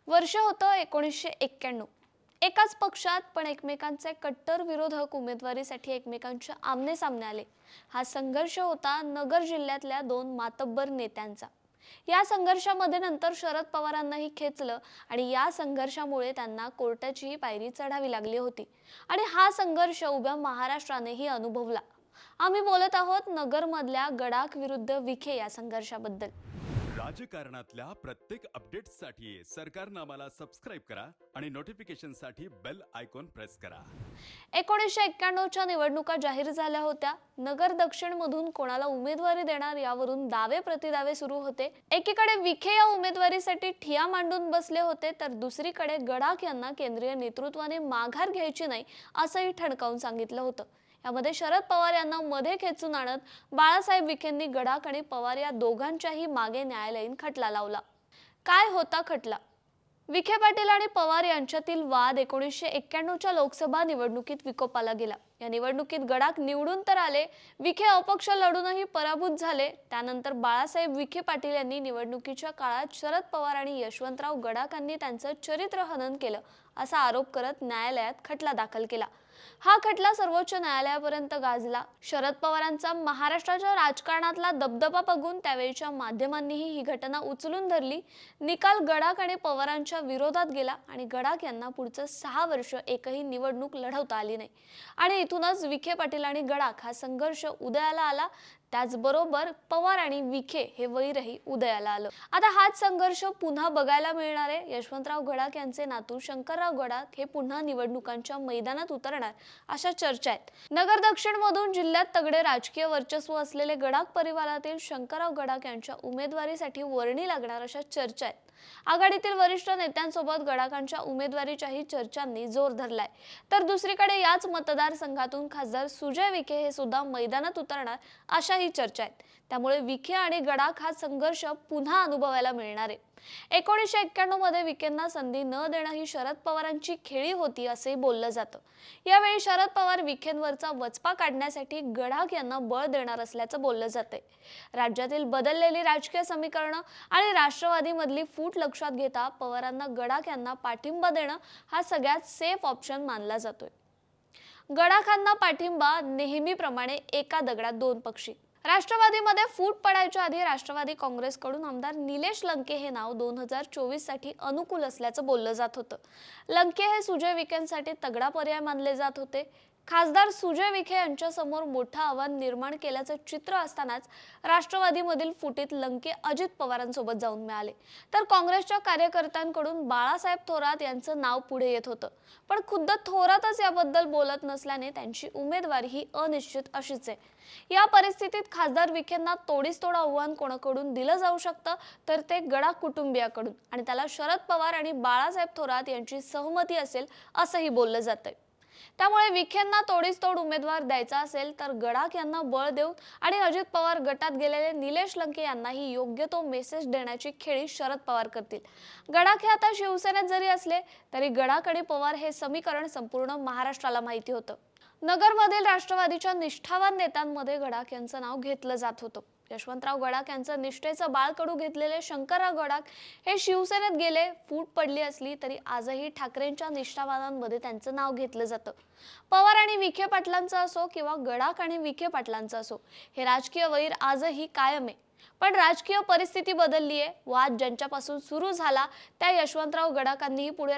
वर्ष होतं 1991. एकाच पक्षात पण एकमेकांचे कट्टर विरोधक उमेदवारीसाठी एकमेकांच्या आमने सामने आले. हा संघर्ष होता नगर जिल्ह्यातल्या दोन मातब्बर नेत्यांचा. या संघर्षामध्ये नंतर शरद पवारांनाही खेचलं आणि या संघर्षामुळे त्यांना कोर्टाची पायरी चढावी लागली होती. आणि हा संघर्ष उभ्या महाराष्ट्रानेही अनुभवला. आम्ही बोलत आहोत नगरमधल्या गडाख विरुद्ध विखे या संघर्षाबद्दल. राजकारणातल्या प्रत्येक अपडेट्ससाठी सरकारनामाला सबस्क्राईब करा आणि नोटिफिकेशनसाठी बेल आयकॉन प्रेस करा. 1991च्या निवडणुका जाहीर झाल्या होत्या. नगर दक्षिण मधून कोणाला उमेदवारी देणार यावरून दावे प्रतिदावे सुरू होते. एकीकडे विखे या उमेदवारीसाठी ठिया मांडून बसले होते, तर दुसरीकडे गडाख यांना केंद्रीय नेतृत्वाने माघार घ्यायची नाही असंही ठणकावून सांगितलं होतं. यामध्ये शरद पवार यांना मध्ये खेचून आणत बाळासाहेब विखेंनी गडाख आणि पवार या दोघांच्याही मागे न्यायालयीन खटला लावला. काय होता खटला? विखे पाटील आणि पवार यांच्यातील वाद 1991च्या लोकसभा निवडणुकीत विकोपाला गेला. या निवडणुकीत गडाख निवडून तर आले, विखे अपक्ष लढूनही पराभूत झाले. त्यानंतर बाळासाहेब विखे पाटील यांनी निवडणुकीच्या काळात शरद पवार आणि यशवंतराव गडाखांनी त्यांचं चरित्र हनन केलं असा आरोप करत न्यायालयात खटला दाखल केला. हा खटला सर्वोच्च न्यायालयापर्यंत गाजला. शरद पवारांचा महाराष्ट्राच्या राजकारणातला दबदबा बघून त्यावेळच्या माध्यमांनीही ही घटना उचलून धरली. निकाल गडाख आणि पवारांच्या विरोधात गेला आणि गडाख यांना पुढचं 6 वर्ष एकही निवडणूक लढवता आली नाही. आणि इथूनच विखे पाटील आणि गडाख हा संघर्ष उदयाला आला. त्याचबरोबर पवार आणि विखे हे वैरही उदयाला आलं. आता हाच संघर्ष पुन्हा बघायला मिळणार आहे. यशवंतराव गडाख यांचे नातू शंकरराव गडाख हे पुन्हा निवडणुकांच्या मैदानात उतरणार अशा चर्चा आहेत. नगर दक्षिण मधून जिल्ह्यात तगडे राजकीय वर्चस्व असलेले गडाख परिवारातील शंकरराव गडाख यांच्या उमेदवारीसाठी वर्णी लागणार अशा चर्चा आहेत. आघाडीतील वरिष्ठ नेत्यांसोबत गडाखांच्या उमेदवारीच्याही चर्चांनी जोर धरलाय. तर दुसरीकडे याच मतदारसंघातून खासदार सुजय विखे हे सुद्धा मैदानात उतरणार अशाही चर्चा आहेत. त्यामुळे विखे आणि गडाख हा संघर्ष पुन्हा अनुभवायला मिळणार आहे. 1991 मध्ये विखेंना संधी न देणं ही शरद पवारांची खेळी होती असेही बोललं जातं. यावेळी शरद पवार विखेंवरचा वचपा काढण्यासाठी गडाख यांना बळ देणार असल्याचं बोललं जातंय. राज्यातील बदललेली राजकीय समीकरणं आणि राष्ट्रवादीमधली फूट लक्षात घेता पवारांना गडाख यांना पाठिंबा देणं हा सगळ्यात सेफ ऑप्शन मानला जातोय. गडाखांना पाठिंबा नेहमीप्रमाणे एका दगडात दोन पक्षी. राष्ट्रवादीमध्ये फूट पडायच्या आधी राष्ट्रवादी काँग्रेसकडून आमदार निलेश लंके हे नाव 2024 साठी अनुकूल असल्याचं बोललं जात होतं. लंके हे सुजय विखेंसाठी तगडा पर्याय मानले जात होते. खासदार सुजय विखे यांच्या समोर मोठं आव्हान निर्माण केल्याचं चित्र असतानाच राष्ट्रवादीमधील फुटीत लंके अजित पवारांसोबत जाऊन मिळाले. तर काँग्रेसच्या कार्यकर्त्यांकडून बाळासाहेब थोरात यांचं नाव पुढे येत होतं. पण खुद्द थोरातच याबद्दल बोलत नसल्याने त्यांची उमेदवारी ही अनिश्चित अशीच आहे. या परिस्थितीत खासदार विखेंना तोडीस-तोड आव्हान कोणाकडून दिलं जाऊ शकतं, तर ते गडाख कुटुंबियाकडून, आणि त्याला शरद पवार आणि बाळासाहेब थोरात यांची सहमती असेल असंही बोललं जातंय. त्यामुळे विखेंना तोडीस-तोड उमेदवार द्यायचा असेल तर गडाख यांना बळ देऊन आणि अजित पवार गटात गेलेले निलेश लंके यांनाही योग्य तो मेसेज देण्याची खेळी शरद पवार करतील. गडाख हे आता शिवसेनेत जरी असले तरी गडाख आणि पवार हे समीकरण संपूर्ण महाराष्ट्राला माहिती होतं. नगरमधील राष्ट्रवादीच्या निष्ठावान नेत्यांमध्ये गडाख यांचं नाव घेतलं जात होतं. यशवंतराव गडाख यांचं निष्ठेचं बाळकडू घेतलेले शंकरराव गडाख हे शिवसेनेत गेले. फूट पडली असली तरी आजही ठाकरेंच्या निष्ठावानांमध्ये त्यांचं नाव घेतलं जातं. पवार आणि विखे पाटलांचं असो किंवा गडाख आणि विखे पाटलांचं असो, हे राजकीय वैर आजही कायम आहे. पण राजकीय परिस्थिती बदलली आहे. वाद ज्यांच्यापासून सुरू झाला त्या यशवंतराव गडाखांनीही पुढे